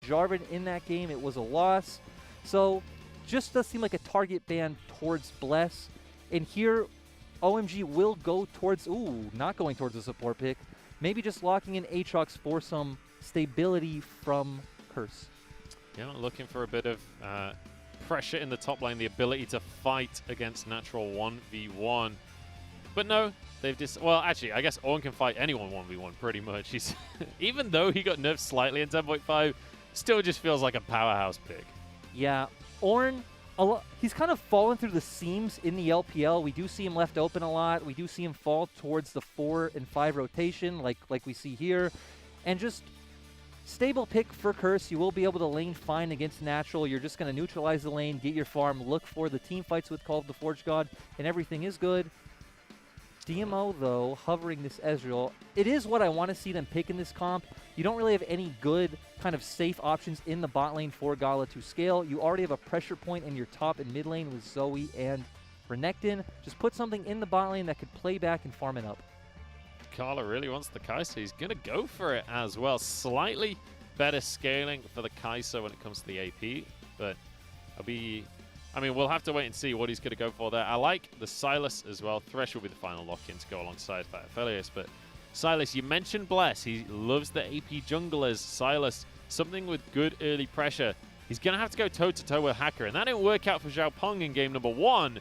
Jarvan in that game. It was a loss. So just does seem like a target ban towards Bless. And here, OMG will go towards, not going towards the support pick. Maybe just locking in Aatrox for some stability from Curse. Yeah, looking for a bit of pressure in the top lane, the ability to fight against natural 1v1. But no, they've just, well, actually, I guess Ornn can fight anyone 1v1 pretty much. He's even though he got nerfed slightly in 10.5, still just feels like a powerhouse pick. Yeah, Ornn, he's kind of fallen through the seams in the LPL. We do see him left open a lot. We do see him fall towards the 4 and 5 rotation like we see here. And just stable pick for Curse. You will be able to lane fine against natural. You're just going to neutralize the lane, get your farm, look for the team fights with Call of the Forge God, and everything is good. DMO, though, hovering this Ezreal, it is what I want to see them pick in this comp. You don't really have any good kind of safe options in the bot lane for Gala to scale. You already have a pressure point in your top and mid lane with Zoe and Renekton. Just put something in the bot lane that could play back and farm it up. Gala really wants the Kai'Sa. He's going to go for it as well. Slightly better scaling for the Kai'Sa when it comes to the AP, but I mean, we'll have to wait and see what he's going to go for there. I like the Sylas as well. Thresh will be the final lock-in to go alongside Aphelios, but Sylas, you mentioned Bless. He loves the AP junglers. Sylas, something with good early pressure. He's going to have to go toe-to-toe with Hacker, and that didn't work out for Xiaopeng in game number 1.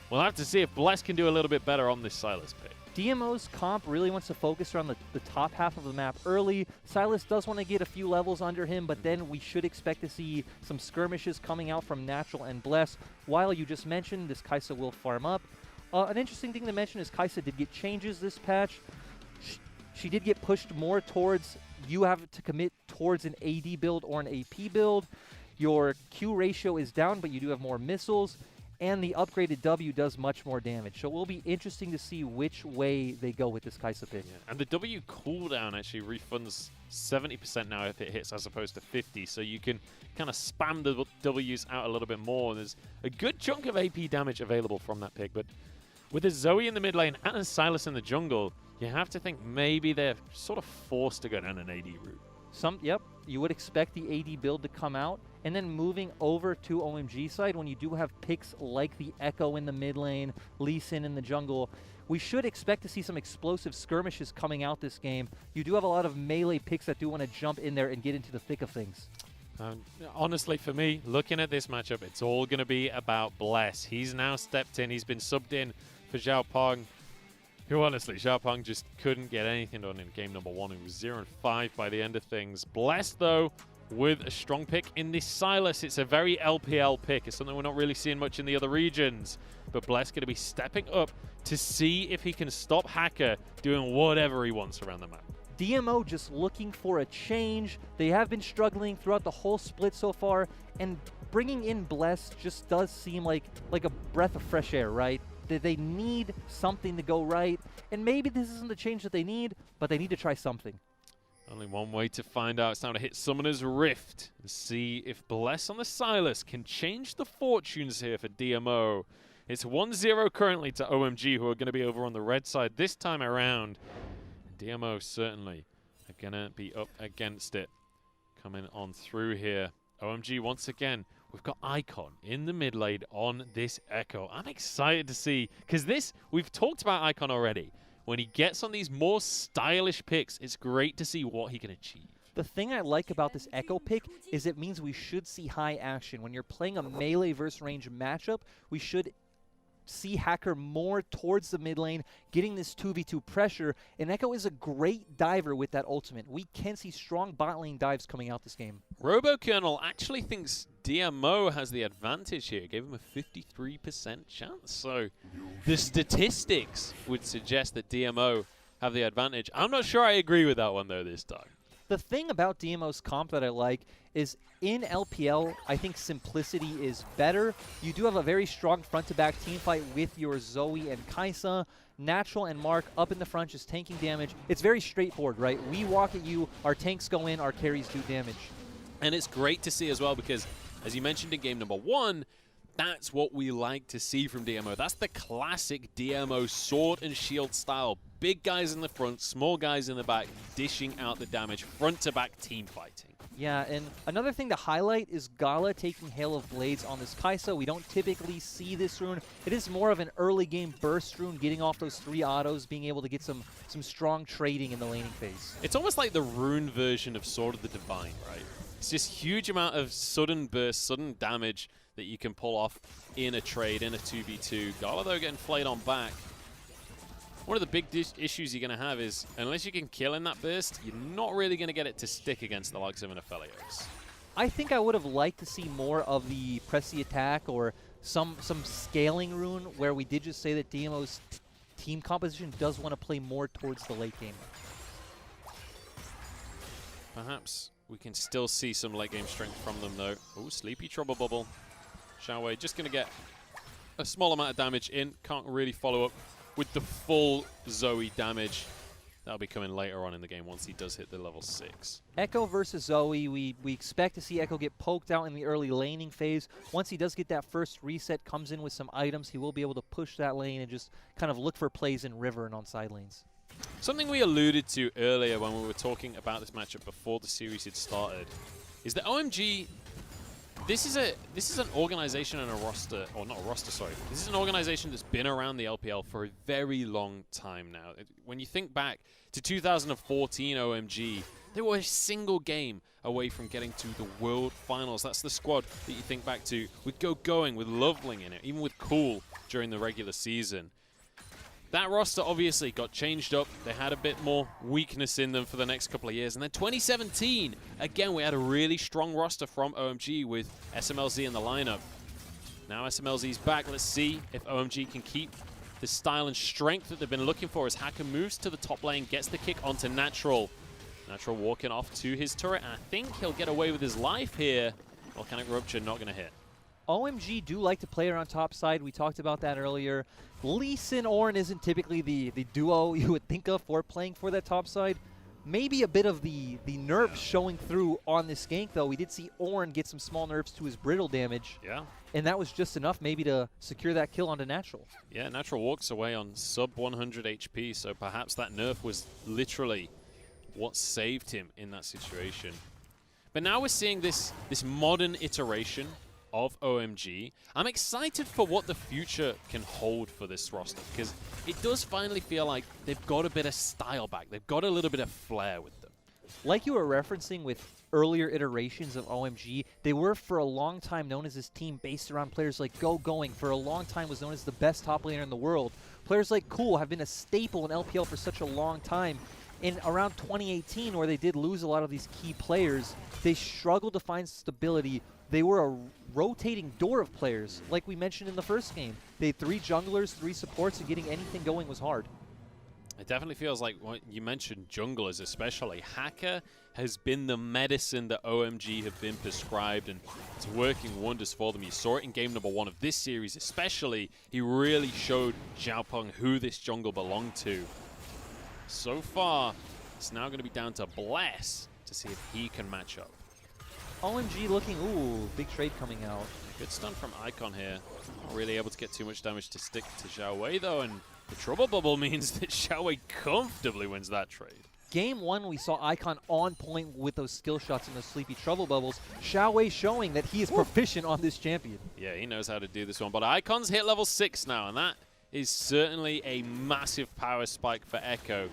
We'll have to see if Bless can do a little bit better on this Sylas pick. DMO's comp really wants to focus around the top half of the map early. Sylas does want to get a few levels under him, but then we should expect to see some skirmishes coming out from Natural and Bless. While you just mentioned, this Kai'Sa will farm up. An interesting thing to mention is Kai'Sa did get changes this patch. She did get pushed more towards, you have to commit towards an AD build or an AP build. Your Q ratio is down, but you do have more missiles. And the upgraded W does much more damage. So it will be interesting to see which way they go with this Kai'Sa pick. Yeah. And the W cooldown actually refunds 70% now if it hits as opposed to 50. So you can kind of spam the Ws out a little bit more. There's a good chunk of AP damage available from that pick. But with a Zoe in the mid lane and a Sylas in the jungle, you have to think maybe they're sort of forced to go down an AD route. Yep, you would expect the AD build to come out. And then moving over to OMG side, when you do have picks like the Echo in the mid lane, Lee Sin in the jungle, we should expect to see some explosive skirmishes coming out this game. You do have a lot of melee picks that do want to jump in there and get into the thick of things. Honestly, for me, looking at this matchup, it's all going to be about Bless. He's now stepped in. He's been subbed in for Xiaopeng, who honestly, Xiaopeng just couldn't get anything done in game number 1. He was 0-5 by the end of things. Bless, though, with a strong pick in this Sylas. It's a very LPL pick. It's something we're not really seeing much in the other regions. But Bless going to be stepping up to see if he can stop Hacker doing whatever he wants around the map. DMO just looking for a change. They have been struggling throughout the whole split so far, and bringing in Bless just does seem like a breath of fresh air, right? They need something to go right, and maybe this isn't the change that they need, but they need to try something. Only one way to find out. It's time to hit Summoner's Rift and see if Bless on the Sylas can change the fortunes here for DMO. It's 1-0 currently to OMG, who are going to be over on the red side this time around. DMO certainly are going to be up against it. Coming on through here. OMG once again. We've got Icon in the mid lane on this Echo. I'm excited to see, because we've talked about Icon already. When he gets on these more stylish picks, it's great to see what he can achieve. The thing I like about this Echo pick is it means we should see high action. When you're playing a melee versus range matchup, we should see Hacker more towards the mid lane, getting this 2v2 pressure, and Echo is a great diver with that ultimate. We can see strong bot lane dives coming out this game. RoboKernel actually thinks DMO has the advantage here. Gave him a 53% chance. So the statistics would suggest that DMO have the advantage. I'm not sure I agree with that one, though, this time. The thing about DMO's comp that I like is in LPL, I think simplicity is better. You do have a very strong front-to-back team fight with your Zoe and Kai'Sa. Natural and Mark up in the front just tanking damage. It's very straightforward, right? We walk at you, our tanks go in, our carries do damage. And it's great to see as well because, as you mentioned in game number 1, that's what we like to see from DMO. That's the classic DMO sword and shield style. Big guys in the front, small guys in the back, dishing out the damage, front-to-back team fighting. Yeah, and another thing to highlight is Gala taking Hail of Blades on this Kai'Sa. We don't typically see this rune. It is more of an early game burst rune, getting off those 3 autos, being able to get some strong trading in the laning phase. It's almost like the rune version of Sword of the Divine, right? It's this huge amount of sudden burst, sudden damage that you can pull off in a trade, in a 2v2. Gala, though, getting flayed on back. One of the big issues you're going to have is, unless you can kill in that burst, you're not really going to get it to stick against the likes of an Aphelios. I think I would have liked to see more of the press the attack or some scaling rune where we did just say that DMO's team composition does want to play more towards the late game. Perhaps we can still see some late game strength from them, though. Oh, Sleepy Trouble Bubble. Xiaowei just going to get a small amount of damage in. Can't really follow up with the full Zoe damage. That'll be coming later on in the game once he does hit the level 6. Echo versus Zoe, we expect to see Echo get poked out in the early laning phase. Once he does get that first reset, comes in with some items, he will be able to push that lane and just kind of look for plays in River and on side lanes. Something we alluded to earlier when we were talking about this matchup before the series had started is that OMG, this is an organization and a roster, or not a roster, sorry. This is an organization that's been around the LPL for a very long time now. When you think back to 2014 OMG, they were a single game away from getting to the World Finals. That's the squad that you think back to with Going, with Loveling in it, even with Cool during the regular season. That roster obviously got changed up. They had a bit more weakness in them for the next couple of years. And then 2017, again, we had a really strong roster from OMG with SMLZ in the lineup. Now SMLZ's back. Let's see if OMG can keep the style and strength that they've been looking for as Hacker moves to the top lane, gets the kick onto Natural. Natural walking off to his turret, and I think he'll get away with his life here. Volcanic Rupture not going to hit. OMG do like to play around top side. We talked about that earlier. Lee Sin Ornn isn't typically the duo you would think of for playing for that top side. Maybe a bit of the nerfs showing through on this gank, though. We did see Ornn get some small nerfs to his brittle damage. Yeah. And that was just enough maybe to secure that kill onto Natural. Yeah, Natural walks away on sub 100 HP, so perhaps that nerf was literally what saved him in that situation. But now we're seeing this modern iteration of OMG. I'm excited for what the future can hold for this roster, because it does finally feel like they've got a bit of style back. They've got a little bit of flair with them. Like you were referencing with earlier iterations of OMG, they were for a long time known as this team based around players like Going. For a long time was known as the best top laner in the world. Players like Cool have been a staple in LPL for such a long time. In around 2018, where they did lose a lot of these key players, they struggled to find stability. They were a rotating door of players, like we mentioned in the first game. They had 3 junglers, 3 supports, and getting anything going was hard. It definitely feels like, what you mentioned junglers especially. Hacker has been the medicine that OMG have been prescribed, and it's working wonders for them. You saw it in game number 1 of this series especially. He really showed Xiaopeng who this jungle belonged to. So far, it's now going to be down to Bless to see if he can match up. OMG looking, ooh, big trade coming out. Good stun from Icon here. Not really able to get too much damage to stick to Xiaowei though, and the Trouble Bubble means that Xiaowei comfortably wins that trade. Game 1, we saw Icon on point with those skill shots and those Sleepy Trouble Bubbles. Xiaowei showing that he is proficient on this champion. Yeah, he knows how to do this one, but Icon's hit level 6 now, and that is certainly a massive power spike for Echo.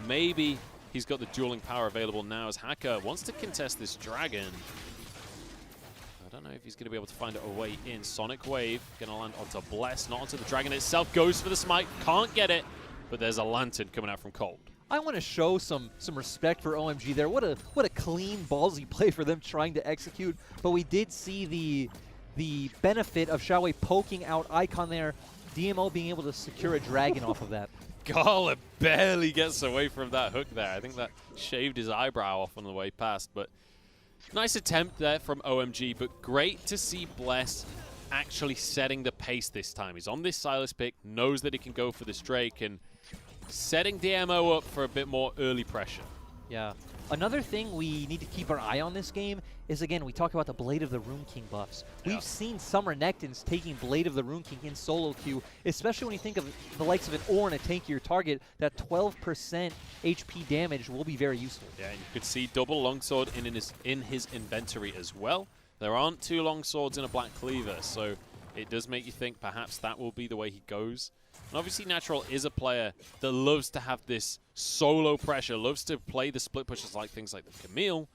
Maybe he's got the dueling power available now as Hacker wants to contest this dragon. I don't know if he's going to be able to find a way in. Sonic Wave going to land onto Bless, not onto the dragon itself. Goes for the smite, can't get it, but there's a lantern coming out from Cold. I want to show some respect for OMG there. What a clean, ballsy play for them trying to execute. But we did see the benefit of Xiaowei poking out Icon there. DMO being able to secure a dragon off of that. Gala barely gets away from that hook there. I think that shaved his eyebrow off on the way past, but nice attempt there from OMG, but great to see Bless actually setting the pace this time. He's on this Sylas pick, knows that he can go for this Drake, and setting DMO up for a bit more early pressure. Yeah, Another thing we need to keep our eye on this game is, again, we talk about the Blade of the Rune King buffs. Yeah. We've seen some Renekton's taking Blade of the Rune King in solo queue, especially when you think of the likes of an Ornn, a tankier target, that 12% HP damage will be very useful. Yeah, and you could see double longsword in his inventory as well. There aren't 2 longswords in a Black Cleaver, so it does make you think perhaps that will be the way he goes. And obviously Natural is a player that loves to have this solo pressure, loves to play the split pushes like things like the Camille.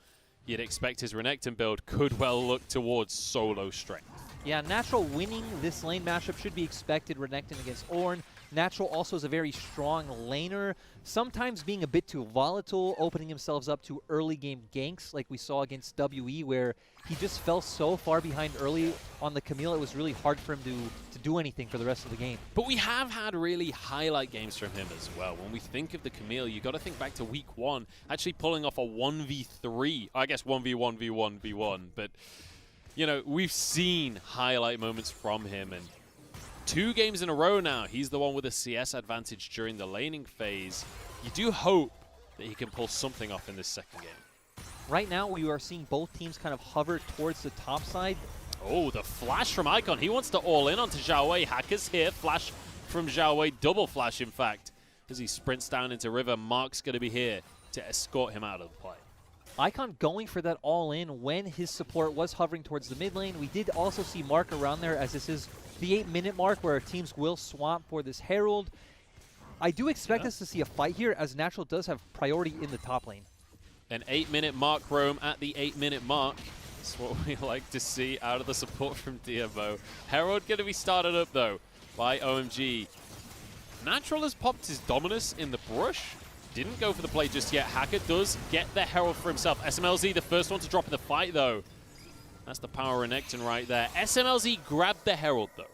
You'd expect his Renekton build could well look towards solo strength. Yeah, Natural winning this lane matchup should be expected. Renekton against Ornn. Natural also is a very strong laner, sometimes being a bit too volatile, opening himself up to early game ganks like we saw against WE, where he just fell so far behind early on the Camille, it was really hard for him to do anything for the rest of the game. But we have had really highlight games from him as well. When we think of the Camille, you got to think back to week 1, actually pulling off a 1v3, I guess 1v1, v1, v1, but you know, we've seen highlight moments from him, and 2 games in a row now, he's the one with a CS advantage during the laning phase. You do hope that he can pull something off in this second game. Right now, we are seeing both teams kind of hover towards the top side. Oh, the flash from Icon. He wants to all in onto Xiao Wei. Hackers here. Flash from Xiao Wei. Double flash, in fact. As he sprints down into River, Mark's going to be here to escort him out of the play. Icon going for that all-in when his support was hovering towards the mid lane. We did also see Mark around there, as this is the 8-minute mark where teams will swap for this Herald. I do expect us to see a fight here, as Natural does have priority in the top lane. An 8-minute mark roam at the 8-minute mark. That's what we like to see out of the support from DMO. Herald going to be started up, though, by OMG. Natural has popped his Dominus in the brush. Didn't go for the play just yet. Hacker does get the Herald for himself. SMLZ, the first one to drop in the fight, though. That's the power of Renekton right there. SMLZ grabbed the Herald, though.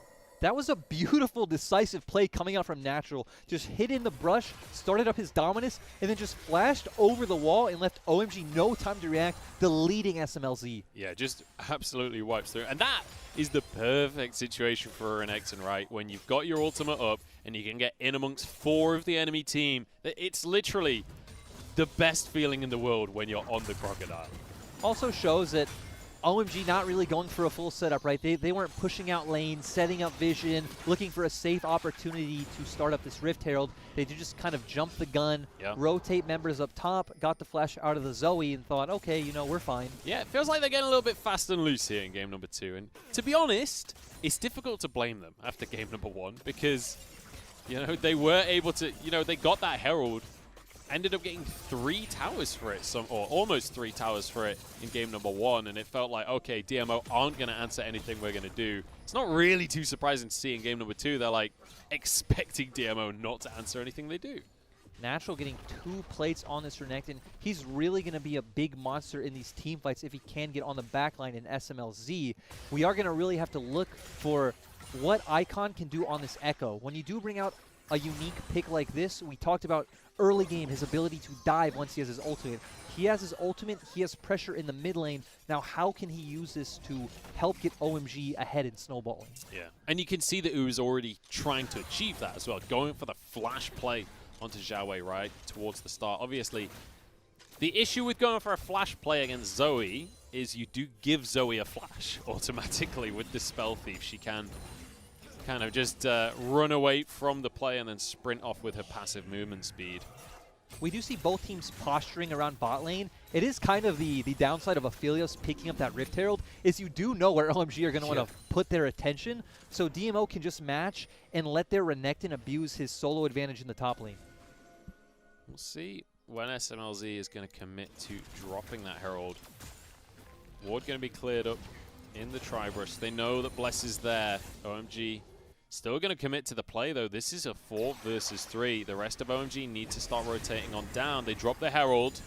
That was a beautiful, decisive play coming out from Natural. Just hid in the brush, started up his Dominus, and then just flashed over the wall and left OMG no time to react, deleting SMLZ. Yeah, just absolutely wipes through. And that is the perfect situation for Renekton, right? When you've got your ultimate up and you can get in amongst 4 of the enemy team. It's literally the best feeling in the world when you're on the Crocodile. Also shows that OMG not really going for a full setup, right? They weren't pushing out lanes, setting up vision, looking for a safe opportunity to start up this Rift Herald. They did just kind of jump the gun, rotate members up top, got the flash out of the Zoe, and thought, okay, you know, we're fine. Yeah, it feels like they're getting a little bit fast and loose here in game number 2. And to be honest, it's difficult to blame them after game number 1 because, you know, they were able to, you know, they got that Herald, ended up getting 3 towers for it, or almost 3 towers for it in game number 1, and it felt like, okay, DMO aren't going to answer anything we're going to do. It's not really too surprising to see in game number 2, they're like expecting DMO not to answer anything they do. Natural getting 2 plates on this Renekton. He's really going to be a big monster in these team fights if he can get on the backline in SMLZ. We are going to really have to look for what Icon can do on this Echo. When you do bring out a unique pick like this, we talked about early game, his ability to dive once he has his ultimate. He has his ultimate, he has pressure in the mid lane. Now, how can he use this to help get OMG ahead in snowballing? Yeah, and you can see that he was already trying to achieve that as well, going for the flash play onto Xiao Wei right towards the start. Obviously, the issue with going for a flash play against Zoe is you do give Zoe a flash automatically with the Spell Thief. She can kind of just run away from the play and then sprint off with her passive movement speed. We do see both teams posturing around bot lane. It is kind of the downside of Aphelios picking up that Rift Herald, is you do know where OMG are going to want to put their attention, so DMO can just match and let their Renekton abuse his solo advantage in the top lane. We'll see when SMLZ is going to commit to dropping that Herald. Ward going to be cleared up in the Tribrush. They know that Bless is there. OMG still going to commit to the play, though. This is a 4 versus 3. The rest of OMG need to start rotating on down. They drop the Herald.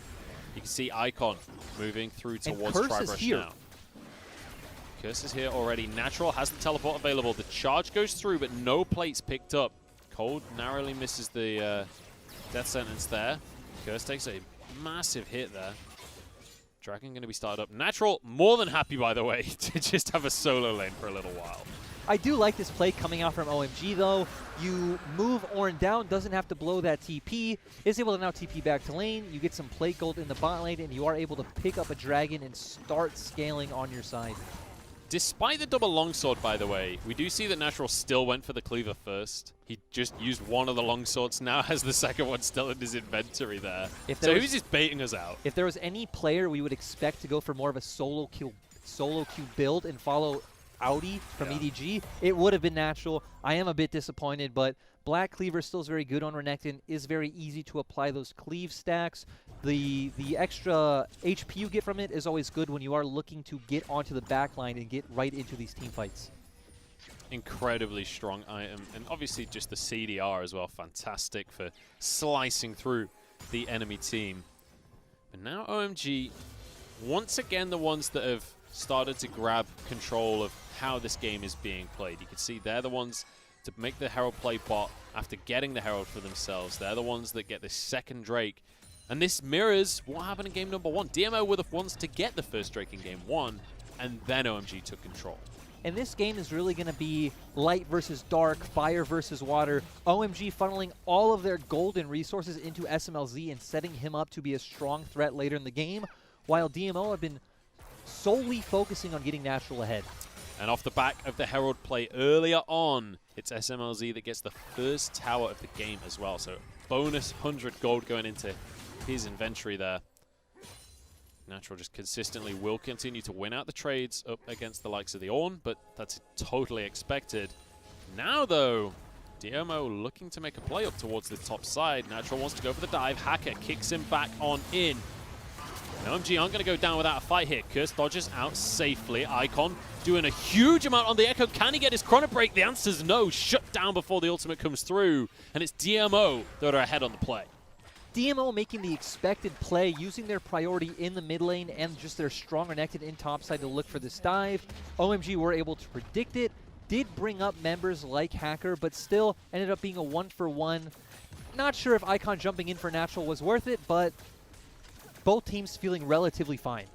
You can see Icon moving through towards Tribrush now. Curse is here already. Natural has the teleport available. The charge goes through, but no plates picked up. Cold narrowly misses the death sentence there. Curse takes a massive hit there. Dragon going to be started up. Natural more than happy, by the way, to just have a solo lane for a little while. I do like this play coming out from OMG, though. You move Ornn down, doesn't have to blow that TP, is able to now TP back to lane. You get some plate gold in the bot lane, and you are able to pick up a dragon and start scaling on your side. Despite the double longsword, by the way, we do see that Natural still went for the cleaver first. He just used one of the longswords, now has the second one still in his inventory there. So he's just baiting us out. If there was any player we would expect to go for more of a solo queue build and follow Audi from EDG, it would have been Natural. I am a bit disappointed, but Black Cleaver still is very good on Renekton, is very easy to apply those cleave stacks. The extra HP you get from it is always good when you are looking to get onto the back line and get right into these team fights. Incredibly strong item, and obviously just the CDR as well, fantastic for slicing through the enemy team. But now OMG, once again the ones that have started to grab control of how this game is being played. You can see they're the ones to make the Herald play bot after getting the Herald for themselves. They're the ones that get the second Drake. And this mirrors what happened in game number 1. DMO were the ones to get the first Drake in game 1, and then OMG took control. And this game is really going to be light versus dark, fire versus water. OMG funneling all of their golden resources into SMLZ and setting him up to be a strong threat later in the game, while DMO have been solely focusing on getting Natural ahead. And off the back of the Herald play earlier on, it's SMLZ that gets the first tower of the game as well. So bonus 100 gold going into his inventory there. Natural just consistently will continue to win out the trades up against the likes of the Ornn, but that's totally expected. Now, though, DMO looking to make a play up towards the top side. Natural wants to go for the dive. Hacker kicks him back on in. And OMG aren't going to go down without a fight here. Curse dodges out safely. Icon doing a huge amount on the Echo. Can he get his chrono break? The answer is no. Shut down before the ultimate comes through. And it's DMO that are ahead on the play. DMO making the expected play, using their priority in the mid lane and just their strong Renekton in topside to look for this dive. OMG were able to predict it, did bring up members like Hacker, but still ended up being a 1-for-1. Not sure if Icon jumping in for Natural was worth it, but both teams feeling relatively fine.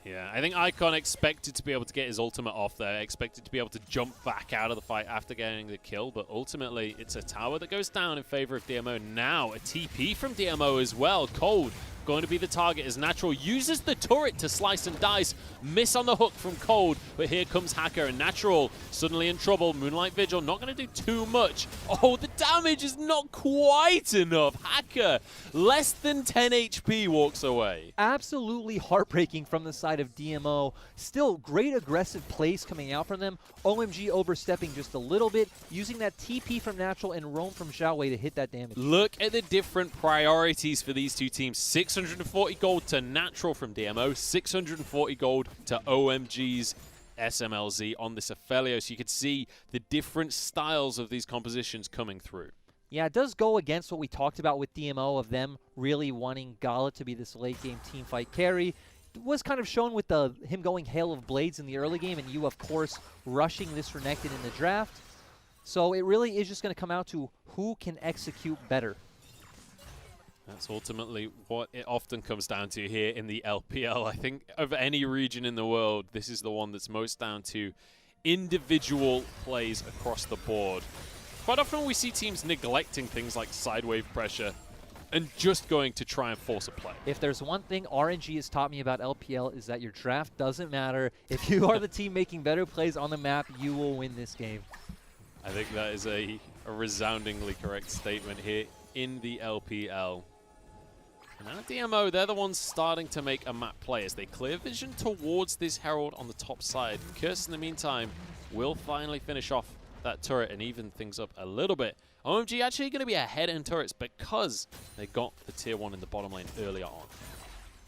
Yeah, I think Icon expected to be able to get his ultimate off there, expected to be able to jump back out of the fight after getting the kill, but ultimately it's a tower that goes down in favor of DMO. Now a TP from DMO as well. Cold going to be the target as Natural uses the turret to slice and dice. Miss on the hook from Cold, but here comes Hacker, and Natural suddenly in trouble. Moonlight Vigil not going to do too much. Oh, the damage is not quite enough. Hacker, less than 10 HP, walks away. Absolutely heartbreaking from the side of DMO. Still great aggressive plays coming out from them. OMG overstepping just a little bit, using that TP from Natural and roam from Xiaowei to hit that damage. Look at the different priorities for these two teams. 640 gold to Natural from DMO, 640 gold to OMG's SMLZ on this Ophelio. So you could see the different styles of these compositions coming through. Yeah, it does go against what we talked about with DMO of them really wanting Gala to be this late game team fight carry. It was kind of shown with him going Hail of Blades in the early game, and you, of course, rushing this Renekton in the draft. So it really is just going to come out to who can execute better. That's ultimately what it often comes down to here in the LPL. I think of any region in the world, this is the one that's most down to individual plays across the board. Quite often we see teams neglecting things like side wave pressure and just going to try and force a play. If there's one thing RNG has taught me about LPL is that your draft doesn't matter. If you are the team making better plays on the map, you will win this game. I think that is a resoundingly correct statement here in the LPL. And now DMO, they're the ones starting to make a map play as they clear vision towards this Herald on the top side. Curse, in the meantime, will finally finish off that turret and even things up a little bit. OMG actually going to be ahead in turrets because they got the tier 1 in the bottom lane earlier on.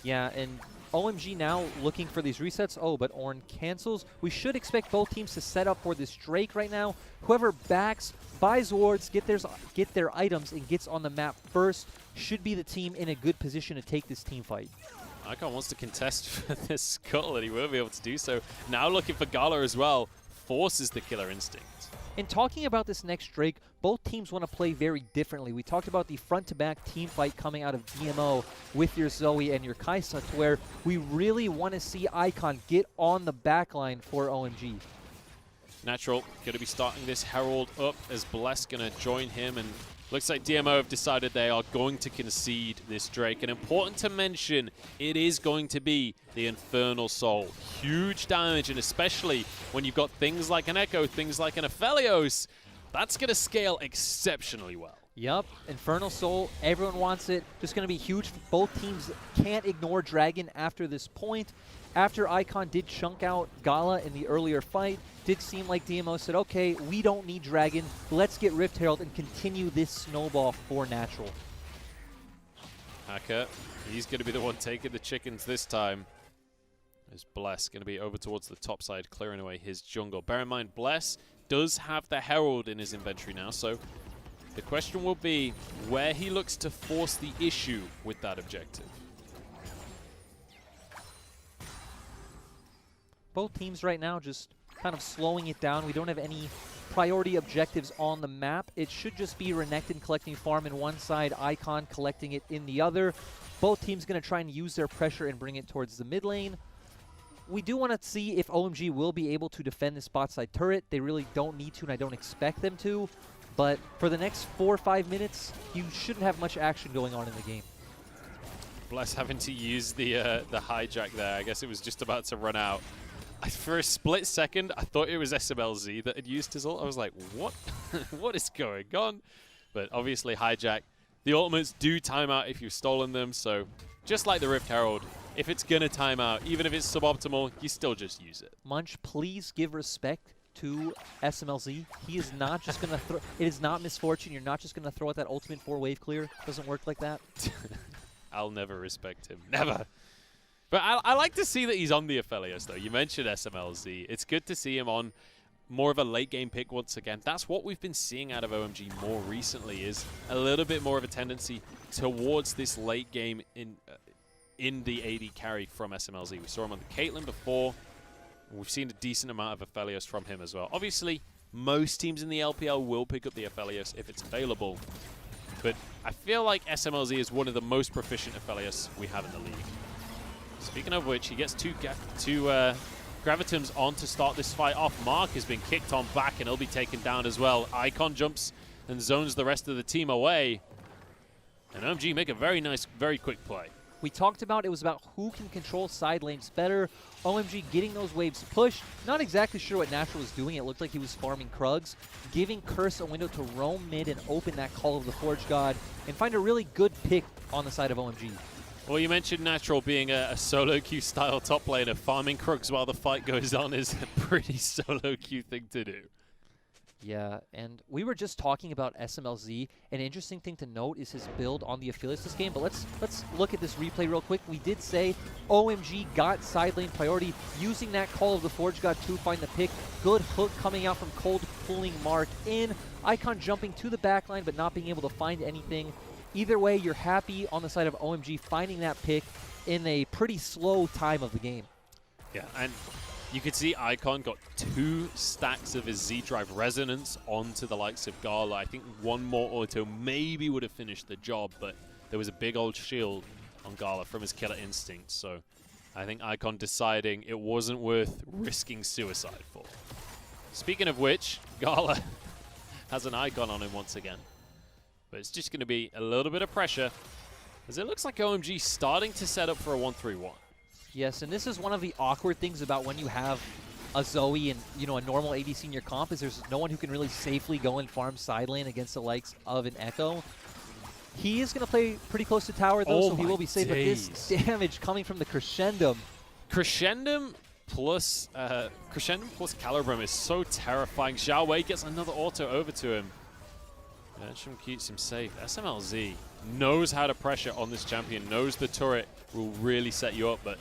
Yeah, and OMG now looking for these resets. Oh, but Ornn cancels. We should expect both teams to set up for this Drake right now. Whoever backs, buys wards, get their items, and gets on the map first should be the team in a good position to take this team fight. Icon wants to contest for this scuttle, and he will be able to do so. Now looking for Gala as well. Forces the killer instinct. In talking about this next Drake, both teams want to play very differently. We talked about the front-to-back team fight coming out of DMO with your Zoe and your Kaisa, to where we really want to see Icon get on the backline for OMG. Natural going to be starting this Herald up as Bless going to join him, and looks like DMO have decided they are going to concede this Drake. And important to mention, it is going to be the Infernal Soul. Huge damage, and especially when you've got things like an Echo, things like an Aphelios, that's going to scale exceptionally well. Yup, Infernal Soul, everyone wants it. Just going to be huge. Both teams can't ignore Dragon after this point. After Icon did chunk out Gala in the earlier fight, did seem like DMO said, okay, we don't need Dragon. Let's get Rift Herald and continue this snowball for Natural. Hacker, he's going to be the one taking the chickens this time. As Bless going to be over towards the top side, clearing away his jungle. Bear in mind, Bless does have the Herald in his inventory now, so the question will be where he looks to force the issue with that objective. Both teams right now just kind of slowing it down. We don't have any priority objectives on the map. It should just be Renekton collecting farm in one side, Icon collecting it in the other. Both teams going to try and use their pressure and bring it towards the mid lane. We do want to see if OMG will be able to defend this bot side turret. They really don't need to, and I don't expect them to. But for the next 4 or 5 minutes, you shouldn't have much action going on in the game. Bless having to use the hijack there. I guess it was just about to run out. For a split second, I thought it was SMLZ that had used his ult. I was like, what? What is going on? But obviously, hijack. The ultimates do time out if you've stolen them. So just like the Rift Herald, if it's going to time out, even if it's suboptimal, you still just use it. Munch, please give respect to SMLZ. He is not just going to throw. It is not misfortune. You're not just going to throw out that ultimate 4-wave clear. Doesn't work like that. I'll never respect him. Never. But I like to see that he's on the Aphelios, though. You mentioned SMLZ. It's good to see him on more of a late-game pick once again. That's what we've been seeing out of OMG more recently, is a little bit more of a tendency towards this late game in the AD carry from SMLZ. We saw him on the Caitlyn before. We've seen a decent amount of Aphelios from him as well. Obviously, most teams in the LPL will pick up the Aphelios if it's available. But I feel like SMLZ is one of the most proficient Aphelios we have in the league. Speaking of which, he gets two Gravitums on to start this fight off. Mark has been kicked on back, and he'll be taken down as well. Icon jumps and zones the rest of the team away. And OMG make a very nice, very quick play. We talked about it was about who can control side lanes better. OMG getting those waves pushed. Not exactly sure what Natural was doing. It looked like he was farming Krugs. Giving Curse a window to roam mid and open that Call of the Forge God and find a really good pick on the side of OMG. Well, you mentioned Natural being a solo queue style top laner. Farming Krugs while the fight goes on is a pretty solo queue thing to do. Yeah, and we were just talking about SMLZ. An interesting thing to note is his build on the Aphelios this game, but let's look at this replay real quick. We did say OMG got side lane priority, using that Call of the Forge God to find the pick. Good hook coming out from Cold, pulling Mark in. Icon jumping to the backline, but not being able to find anything. Either way, you're happy on the side of OMG finding that pick in a pretty slow time of the game. Yeah, and you could see Icon got 2 stacks of his Z-Drive Resonance onto the likes of Gala. I think one more auto maybe would have finished the job, but there was a big old shield on Gala from his Killer Instinct. So I think Icon deciding it wasn't worth risking suicide for. Speaking of which, Gala has an Icon on him once again. But it's just going to be a little bit of pressure, as it looks like OMG starting to set up for a 1-3-1. Yes, and this is one of the awkward things about when you have a Zoe and a normal ADC in your comp, is there's no one who can really safely go and farm side lane against the likes of an Echo. He is going to play pretty close to tower, though, so he will be safe. But this damage coming from the Crescendum. Crescendum plus Calibrum is so terrifying. Xiao Wei gets another auto over to him. Bencham keeps him safe. SMLZ knows how to pressure on this champion, knows the turret will really set you up, but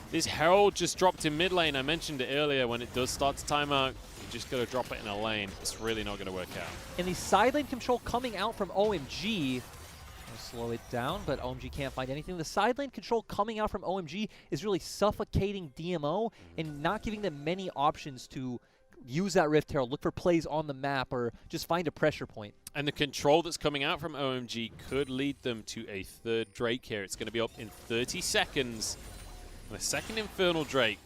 this Herald just dropped in mid lane. I mentioned it earlier, when it does start to time out, you just got to drop it in a lane. It's really not going to work out. And the side lane control coming out from OMG. I'll slow it down, but OMG can't find anything. The side lane control coming out from OMG is really suffocating DMO and not giving them many options to use that Rift Herald, look for plays on the map, or just find a pressure point. And the control that's coming out from OMG could lead them to a 3rd Drake here. It's going to be up in 30 seconds. And a 2nd Infernal Drake.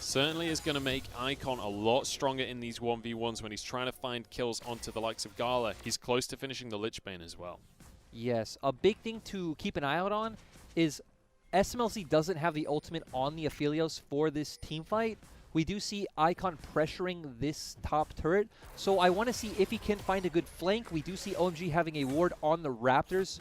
Certainly is going to make Icon a lot stronger in these 1v1s when he's trying to find kills onto the likes of Gala. He's close to finishing the Lich Bane as well. Yes, a big thing to keep an eye out on is SMLZ doesn't have the ultimate on the Aphelios for this team fight. We do see Icon pressuring this top turret, so I want to see if he can find a good flank. We do see OMG having a ward on the Raptors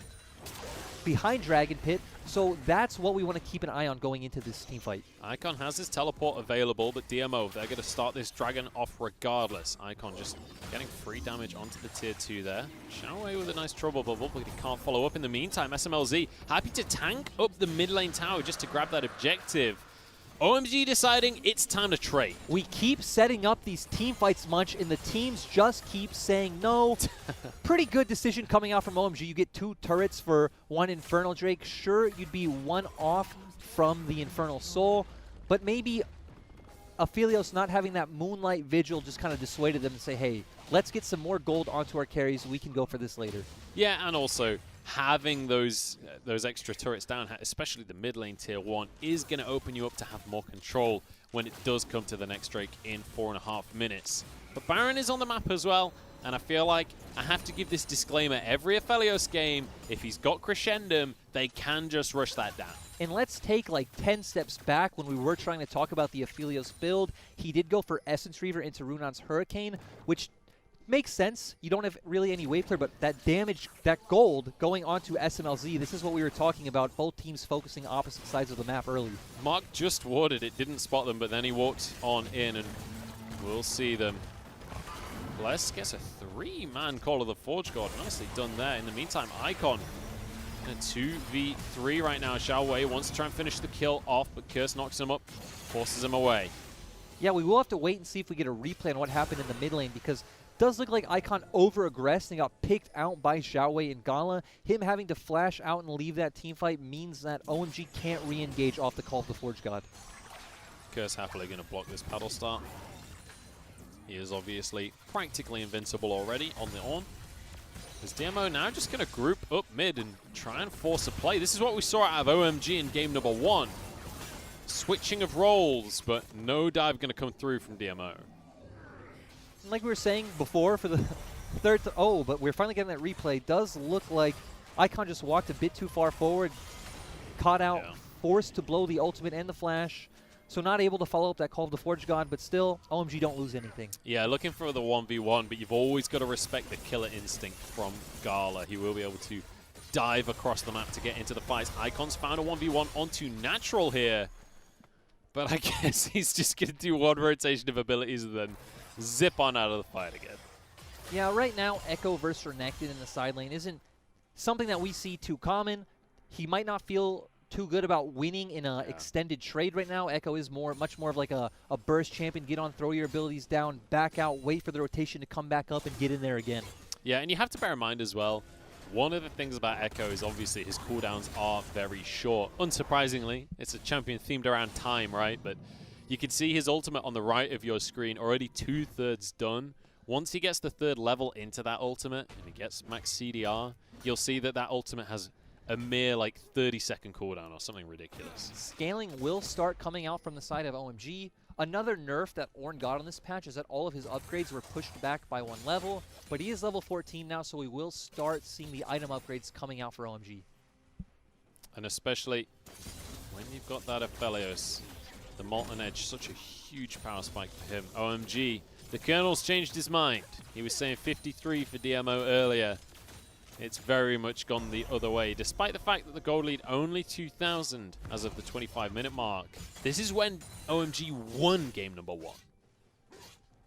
behind Dragon Pit, so that's what we want to keep an eye on going into this team fight. Icon has his teleport available, but DMO, they're going to start this Dragon off regardless. Icon just getting free damage onto the tier 2 there. Xiaowei with a nice trouble bubble, but he can't follow up. In the meantime, SMLZ happy to tank up the mid lane tower just to grab that objective. OMG deciding it's time to trade. We keep setting up these team fights, Munch, and the teams just keep saying no. Pretty good decision coming out from OMG. You get 2 turrets for 1 Infernal Drake. Sure, you'd be 1 off from the Infernal Soul, but maybe Aphelios not having that Moonlight Vigil just kind of dissuaded them to say, hey, let's get some more gold onto our carries. We can go for this later. Yeah, and also having those extra turrets down, especially the mid lane tier 1, is going to open you up to have more control when it does come to the next Drake in 4.5 minutes. But Baron is on the map as well, and I feel like I have to give this disclaimer. Every Aphelios game, if he's got Crescendum, they can just rush that down. And let's take like 10 steps back when we were trying to talk about the Aphelios build. He did go for Essence Reaver into Runon's Hurricane, which makes sense. You don't have really any wave clear, but that damage, that gold going onto SMLZ, this is what we were talking about, both teams focusing opposite sides of the map early. Mark just warded it, didn't spot them, but then he walked on in, and we'll see them. Bless gets a 3-man Call of the Forge God. Nicely done there. In the meantime, Icon in a 2v3 right now. Xiaowei wants to try and finish the kill off, but Curse knocks him up, forces him away. Yeah, we will have to wait and see if we get a replay on what happened in the mid lane, because does look like Icon over-aggressed and got picked out by Xiaowei and Gala. Him having to flash out and leave that teamfight means that OMG can't re-engage off the Call of the Forge God. Curse happily going to block this paddle start. He is obviously practically invincible already on the Ornn. Is DMO now just going to group up mid and try and force a play? This is what we saw out of OMG in game number 1. Switching of roles, but no dive going to come through from DMO. Like we were saying before, for the third, but we're finally getting that replay. Does look like Icon just walked a bit too far forward, caught out, forced to blow the ultimate and the flash, so not able to follow up that Call of the Forge God, but still, OMG don't lose anything. Yeah, looking for the 1v1, but you've always got to respect the killer instinct from Gala. He will be able to dive across the map to get into the fights. Icon's found a 1v1 onto Natural here, but I guess he's just going to do one rotation of abilities and then zip on out of the fight again. Yeah, right now, Echo versus Renekton in the side lane isn't something that we see too common. He might not feel too good about winning in an extended trade right now. Echo is much more of like a burst champion. Get on, throw your abilities down, back out, wait for the rotation to come back up and get in there again. Yeah, and you have to bear in mind as well, one of the things about Echo is obviously his cooldowns are very short. Unsurprisingly, it's a champion themed around time, right? But you can see his ultimate on the right of your screen, already 2/3 done. Once he gets the 3rd level into that ultimate and he gets max CDR, you'll see that that ultimate has a mere like 30-second cooldown or something ridiculous. Scaling will start coming out from the side of OMG. Another nerf that Ornn got on this patch is that all of his upgrades were pushed back by 1 level, but he is level 14 now, so we will start seeing the item upgrades coming out for OMG. And especially when you've got that Aphelios, the Molten Edge, such a huge power spike for him. OMG, the Colonel's changed his mind. He was saying 53 for DMO earlier. It's very much gone the other way, despite the fact that the gold lead only 2,000 as of the 25-minute mark. This is when OMG won game number 1.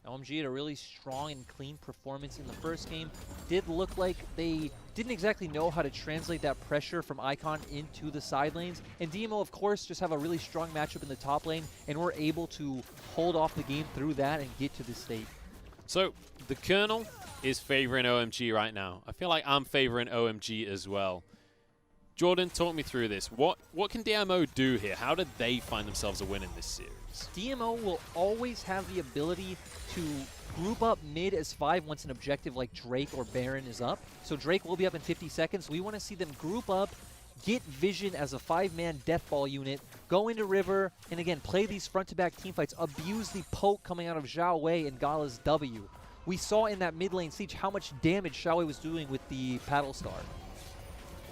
OMG had a really strong and clean performance in the first game. Did look like they didn't exactly know how to translate that pressure from Icon into the side lanes. And DMO, of course, just have a really strong matchup in the top lane, and we're able to hold off the game through that and get to this state. So, the Colonel is favoring OMG right now. I feel like I'm favoring OMG as well. Jordan, talk me through this. What can DMO do here? How did they find themselves a win in this series? DMO will always have the ability to group up mid as 5 once an objective like Drake or Baron is up. So Drake will be up in 50 seconds. We want to see them group up get vision as a 5-man deathball unit, go into river, and again, play these front-to-back teamfights, abuse the poke coming out of Xiao Wei and Gala's W. We saw in that mid lane siege how much damage Xiao Wei was doing with the Paddle Star.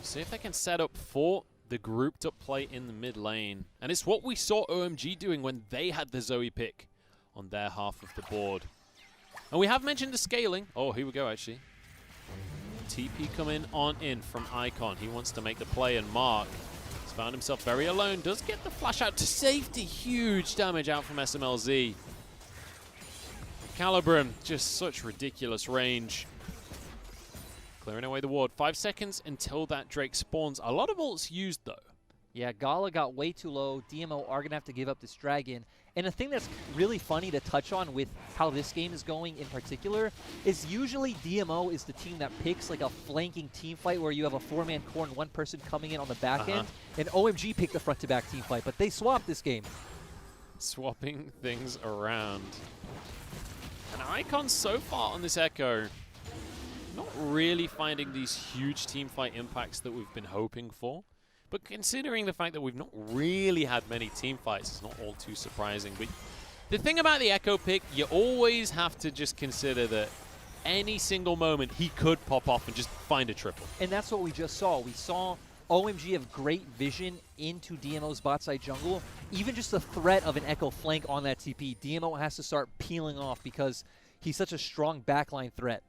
See if they can set up for the grouped up play in the mid lane. And it's what we saw OMG doing when they had the Zoe pick on their half of the board. And we have mentioned the scaling. Oh, here we go, actually. TP coming on in from Icon. He wants to make the play, and Mark has found himself very alone. Does get the flash out to safety. Huge damage out from SMLZ. Calibrum, just such ridiculous range. Clearing away the ward. 5 seconds until that Drake spawns. A lot of ults used, though. Yeah, Gala got way too low. DMO are going to have to give up this dragon. And the thing that's really funny to touch on with how this game is going in particular is usually DMO is the team that picks like a flanking team fight where you have a 4-man core and one person coming in on the back end. And OMG picked the front-to-back team fight, but they swapped this game. Swapping things around. And Icon so far on this Echo, not really finding these huge team fight impacts that we've been hoping for. But considering the fact that we've not really had many team fights, it's not all too surprising. But the thing about the Echo pick, you always have to just consider that any single moment he could pop off and just find a triple. And that's what we just saw. We saw OMG have great vision into DMO's bot side jungle. Even just the threat of an Echo flank on that TP, DMO has to start peeling off because he's such a strong backline threat.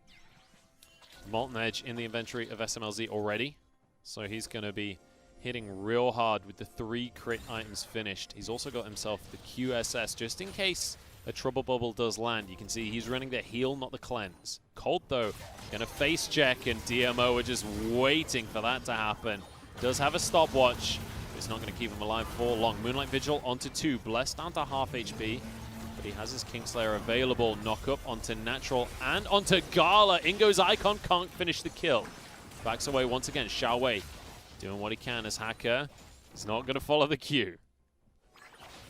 Molten Edge in the inventory of SMLZ already. So he's going to be hitting real hard with the 3 crit items finished. He's also got himself the QSS just in case a trouble bubble does land. You can see he's running the heal, not the cleanse. Cold though, gonna face check, and DMO are just waiting for that to happen. Does have a stopwatch. It's not gonna keep him alive for long. Moonlight Vigil onto 2, Blessed down to half HP. But he has his Kingslayer available. Knock up onto Natural and onto Gala. In goes Icon, can't finish the kill. Backs away once again, Xiao Wei doing what he can as Hacker. He's not going to follow the queue.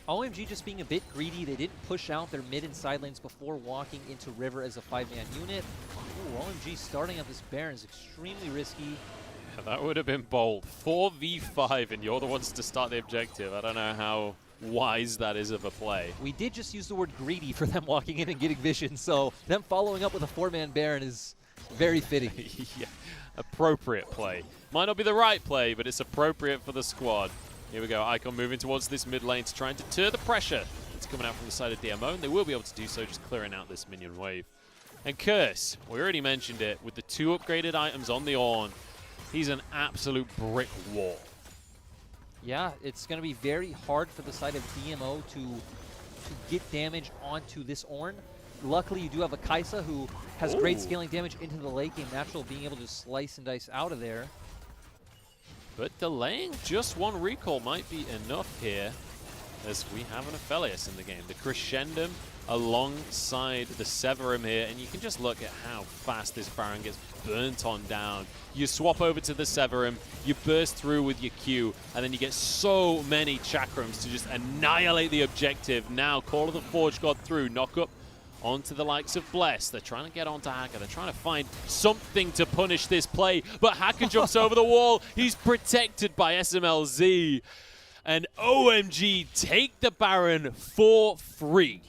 OMG just being a bit greedy. They didn't push out their mid and side lanes before walking into River as a 5-man unit. Ooh, OMG starting up this Baron is extremely risky. Yeah, that would have been bold. 4v5 and you're the ones to start the objective. I don't know how wise that is of a play. We did just use the word greedy for them walking in and getting vision, so them following up with a 4-man Baron is very fitting. Yeah, appropriate play. Might not be the right play, but it's appropriate for the squad. Here we go, Icon moving towards this mid lane to try and deter the pressure. It's coming out from the side of DMO, and they will be able to do so, just clearing out this minion wave. And Curse, we already mentioned it, with the 2 upgraded items on the Ornn, he's an absolute brick wall. Yeah, it's going to be very hard for the side of DMO to get damage onto this Ornn. Luckily, you do have a Kaisa who has great scaling damage into the late game. Natural being able to slice and dice out of there. But delaying just 1 recall might be enough here, as we have an Aphelios in the game. The Crescendum alongside the Severum here, and you can just look at how fast this Baron gets burnt on down. You swap over to the Severum, you burst through with your Q, and then you get so many Chakrams to just annihilate the objective. Now, Call of the Forge got through, knock up onto the likes of Bless. They're trying to get onto Hacker. They're trying to find something to punish this play, but Hacker jumps over the wall. He's protected by SMLZ. And OMG take the Baron for free.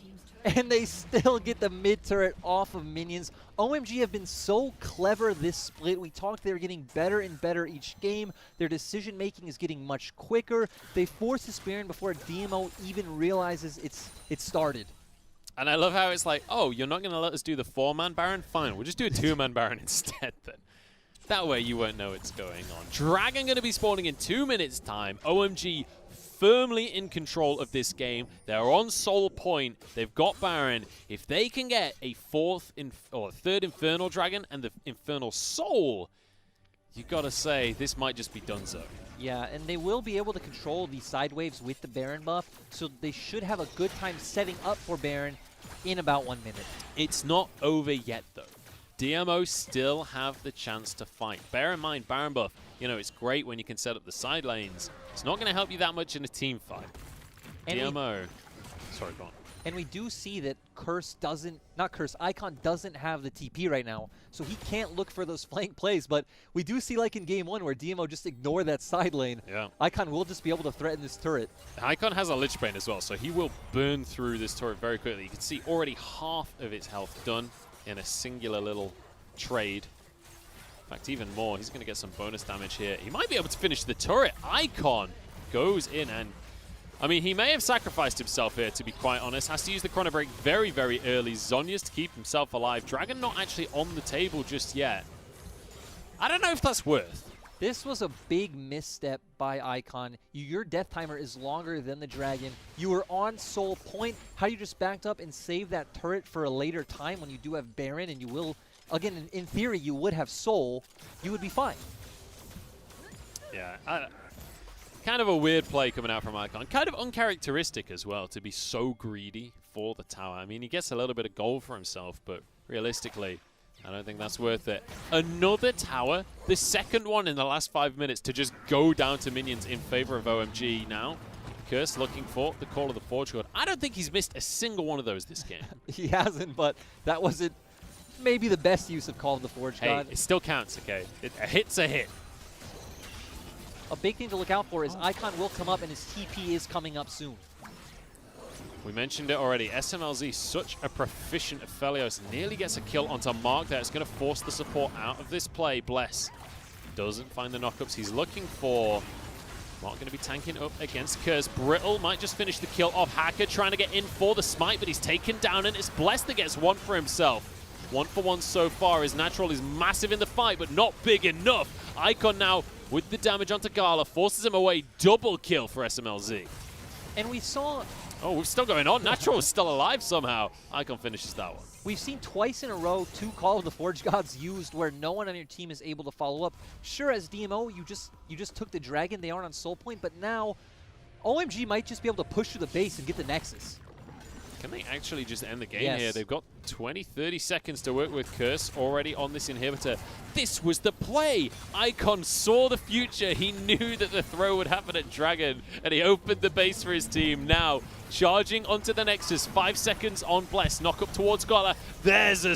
And they still get the mid turret off of minions. OMG have been so clever this split. We talked they were getting better and better each game. Their decision making is getting much quicker. They force this Baron before DMO even realizes it started. And I love how it's like, oh, you're not going to let us do the 4-man Baron? Fine, we'll just do a 2-man Baron instead then. That way you won't know what's going on. Dragon going to be spawning in 2 minutes time. OMG firmly in control of this game. They're on Soul Point. They've got Baron. If they can get a 3rd Infernal Dragon and the Infernal Soul, you got to say this might just be donezo. Yeah, and they will be able to control the side waves with the Baron buff, so they should have a good time setting up for Baron in about 1 minute. It's not over yet, though. DMO still have the chance to fight. Bear in mind, Baron buff, you know, it's great when you can set up the side lanes. It's not going to help you that much in a team fight. DMO. Sorry, go on. And we do see that Icon doesn't have the TP right now, so he can't look for those flank plays. But we do see, like in game 1, where DMO just ignored that side lane. Yeah. Icon will just be able to threaten this turret. Icon has a Lich Bane as well, so he will burn through this turret very quickly. You can see already half of its health done in a singular little trade. In fact, even more. He's going to get some bonus damage here. He might be able to finish the turret. Icon goes in and... I mean, he may have sacrificed himself here, to be quite honest. Has to use the Chrono Break very, very early. Zhonya's to keep himself alive. Dragon not actually on the table just yet. I don't know if that's worth. This was a big misstep by Icon. Your death timer is longer than the Dragon. You were on Soul Point. How you just backed up and saved that turret for a later time when you do have Baron and you will, again, in theory, you would have Soul. You would be fine. Yeah, kind of a weird play coming out from Icon. Kind of uncharacteristic as well to be so greedy for the tower. I mean, he gets a little bit of gold for himself, but realistically, I don't think that's worth it. Another tower, the second one in the last 5 minutes to just go down to minions in favor of OMG now. Curse looking for the Call of the Forge God. I don't think he's missed a single one of those this game. He hasn't, but that wasn't maybe the best use of Call of the Forge God. Hey, it still counts, okay? A hit's a hit. A big thing to look out for is Icon will come up and his TP is coming up soon. We mentioned it already. SMLZ, such a proficient Aphelios, nearly gets a kill onto Mark there. It's going to force the support out of this play. Bless doesn't find the knockups he's looking for. Mark going to be tanking up against Curse. Brittle might just finish the kill off Hacker, trying to get in for the smite, but he's taken down, and it's Bless that gets one for himself. 1 for 1 so far. His natural is massive in the fight, but not big enough. Icon now with the damage onto Gala, forces him away. Double kill for SMLZ. And we saw... Oh, we're still going on. Natural is still alive somehow. Icon finishes that one. We've seen twice in a row 2 Call of the Forge Gods used where no one on your team is able to follow up. Sure, as DMO, you just took the Dragon. They aren't on Soul Point, but now OMG might just be able to push through the base and get the Nexus. Can they actually just end the game here? They've got 20, 30 seconds to work with. Curse already on this inhibitor. This was the play. Icon saw the future. He knew that the throw would happen at Dragon, and he opened the base for his team. Now, charging onto the Nexus. 5 seconds on Bless. Knock up towards Gala. There's a